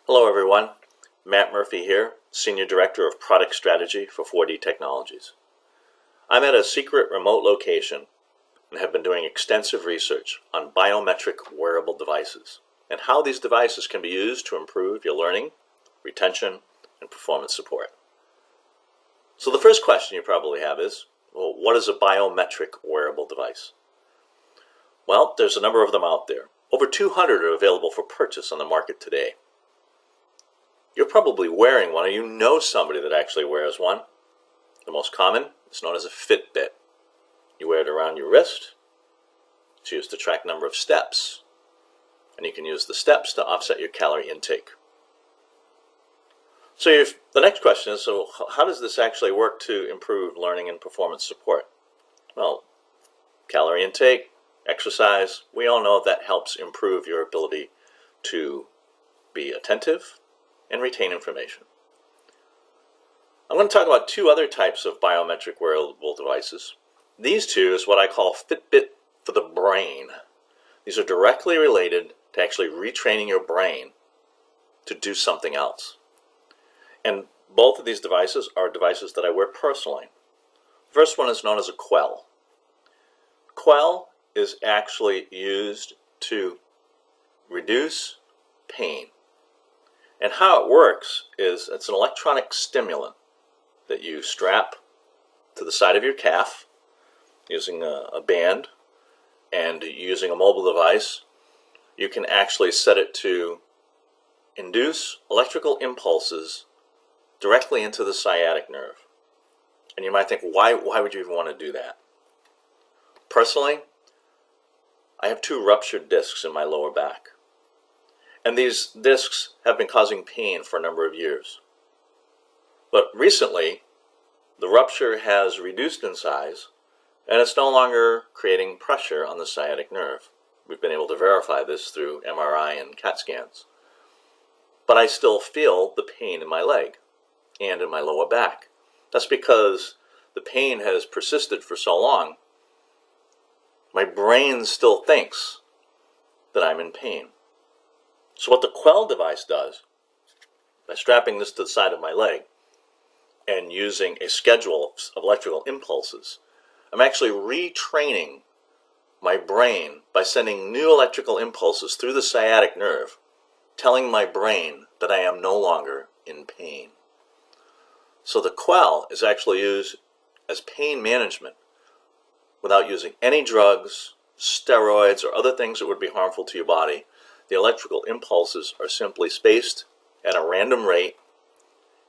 Hello everyone, Matt Murphy here, Senior Director of Product Strategy for 4D Technologies. I'm at a secret remote location and have been doing extensive research on biometric wearable devices and how these devices can be used to improve your learning, retention, and performance support. So the first question you probably have is, well, what is a biometric wearable device? Well, there's a number of them out there. Over 200 are available for purchase on the market today. You're probably wearing one, or you know somebody that actually wears one. The most common is known as a Fitbit. You wear it around your wrist. It's used to track number of steps. And you can use the steps to offset your calorie intake. So the next question is, so how does this actually work to improve learning and performance support? Well, calorie intake, exercise, we all know that helps improve your ability to be attentive and retain information. I'm going to talk about two other types of biometric wearable devices. These two is what I call Fitbit for the brain. These are directly related to actually retraining your brain to do something else. And both of these devices are devices that I wear personally. The first one is known as a Quell. Quell is actually used to reduce pain. And how it works is it's an electronic stimulant that you strap to the side of your calf using a band, and using a mobile device, you can actually set it to induce electrical impulses directly into the sciatic nerve. And you might think, why would you even want to do that? Personally, I have 2 ruptured discs in my lower back. And these discs have been causing pain for a number of years. But recently, the rupture has reduced in size, and it's no longer creating pressure on the sciatic nerve. We've been able to verify this through MRI and CAT scans. But I still feel the pain in my leg and in my lower back. That's because the pain has persisted for so long. My brain still thinks that I'm in pain. So what the Quell device does, by strapping this to the side of my leg and using a schedule of electrical impulses, I'm actually retraining my brain by sending new electrical impulses through the sciatic nerve, telling my brain that I am no longer in pain. So the Quell is actually used as pain management without using any drugs, steroids, or other things that would be harmful to your body. The electrical impulses are simply spaced at a random rate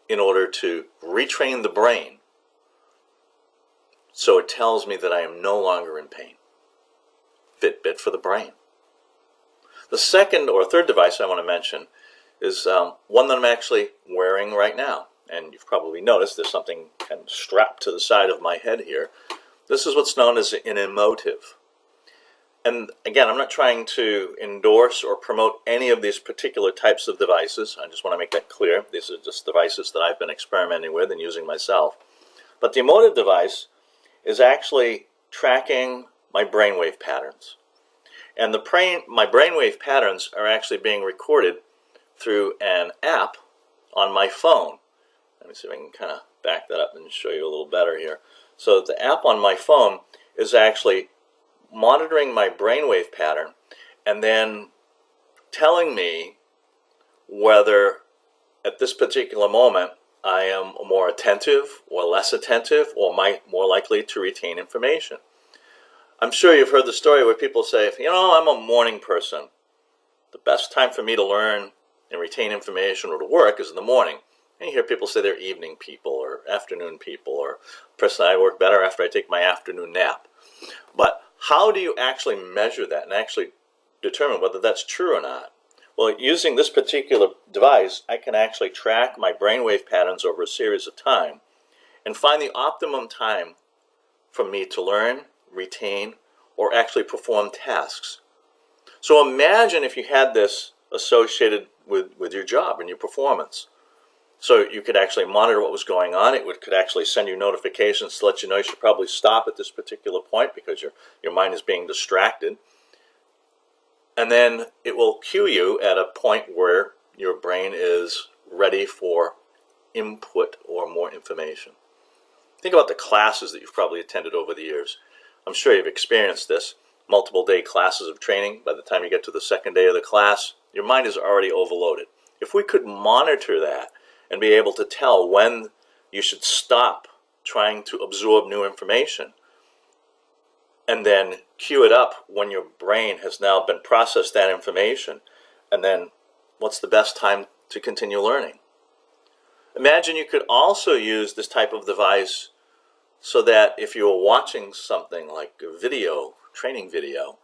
in order to retrain the brain so it tells me that I am no longer in pain. Fitbit for the brain. The second or third device I want to mention is one that I'm actually wearing right now. And you've probably noticed there's something kind of strapped to the side of my head here. This is what's known as an emotive. And again, I'm not trying to endorse or promote any of these particular types of devices. I just want to make that clear. These are just devices that I've been experimenting with and using myself. But the emotive device is actually tracking my brainwave patterns. And my brainwave patterns are actually being recorded through an app on my phone. Let me see if I can kind of back that up and show you a little better here. So the app on my phone is actually monitoring my brainwave pattern and then telling me whether at this particular moment I am more attentive or less attentive or more likely to retain information. I'm sure you've heard the story where people say, you know, I'm a morning person. The best time for me to learn and retain information or to work is in the morning. And you hear people say they're evening people or afternoon people, or personally I work better after I take my afternoon nap. But how do you actually measure that and actually determine whether that's true or not? Well, using this particular device, I can actually track my brainwave patterns over a series of time and find the optimum time for me to learn, retain, or actually perform tasks. So imagine if you had this associated with your job and your performance. So you could actually monitor what was going on. It could actually send you notifications to let you know you should probably stop at this particular point because your mind is being distracted. And then it will cue you at a point where your brain is ready for input or more information. Think about the classes that you've probably attended over the years. I'm sure you've experienced this. Multiple day classes of training. By the time you get to the second day of the class, your mind is already overloaded. If we could monitor that and be able to tell when you should stop trying to absorb new information and then cue it up when your brain has now been processed that information, and then what's the best time to continue learning? Imagine you could also use this type of device so that if you were watching something like a video, training video,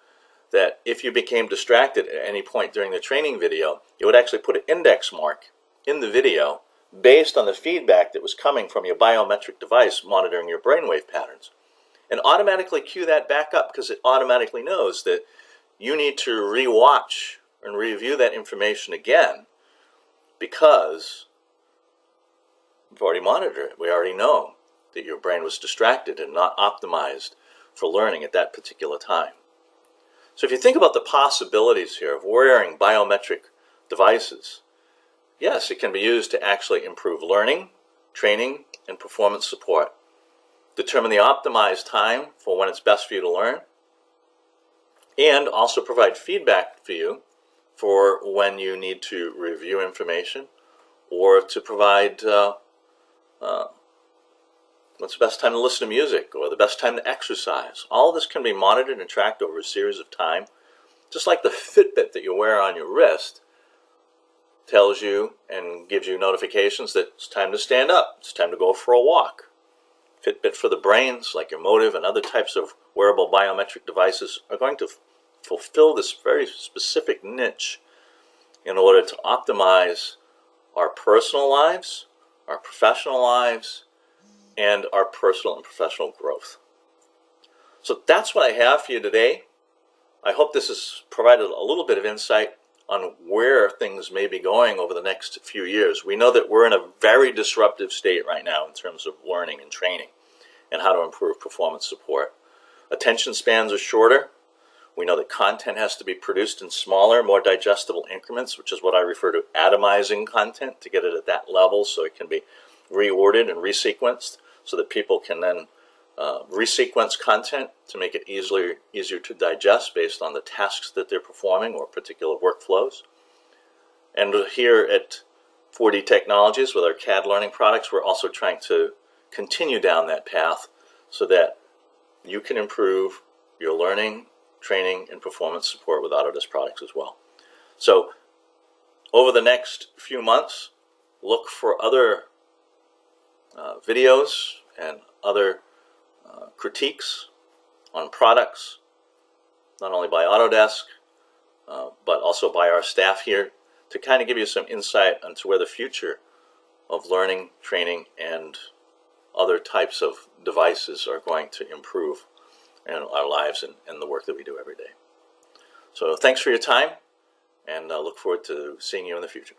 that if you became distracted at any point during the training video, it would actually put an index mark in the video based on the feedback that was coming from your biometric device monitoring your brainwave patterns, and automatically cue that back up because it automatically knows that you need to rewatch and review that information again because we've already monitored it. We already know that your brain was distracted and not optimized for learning at that particular time. So if you think about the possibilities here of wearing biometric devices, yes, it can be used to actually improve learning, training, and performance support. Determine the optimized time for when it's best for you to learn, and also provide feedback for you for when you need to review information or to provide what's the best time to listen to music or the best time to exercise. All of this can be monitored and tracked over a series of time. Just like the Fitbit that you wear on your wrist tells you and gives you notifications that it's time to stand up, it's time to go for a walk. Fitbit for the brains, like your Motive and other types of wearable biometric devices, are going to fulfill this very specific niche in order to optimize our personal lives, our professional lives, and our personal and professional growth. So that's what I have for you today. I hope this has provided a little bit of insight on where things may be going over the next few years. We know that we're in a very disruptive state right now in terms of learning and training and how to improve performance support. Attention spans are shorter. We know that content has to be produced in smaller, more digestible increments, which is what I refer to atomizing content, to get it at that level so it can be reordered and resequenced so that people can then resequence content to make it easier to digest based on the tasks that they're performing or particular workflows. And here at 4D Technologies with our CADLearning products, we're also trying to continue down that path so that you can improve your learning, training, and performance support with Autodesk products as well. So over the next few months, look for other videos and other critiques on products, not only by Autodesk, but also by our staff here, to kind of give you some insight into where the future of learning, training, and other types of devices are going to improve in our lives and the work that we do every day. So thanks for your time, and I look forward to seeing you in the future.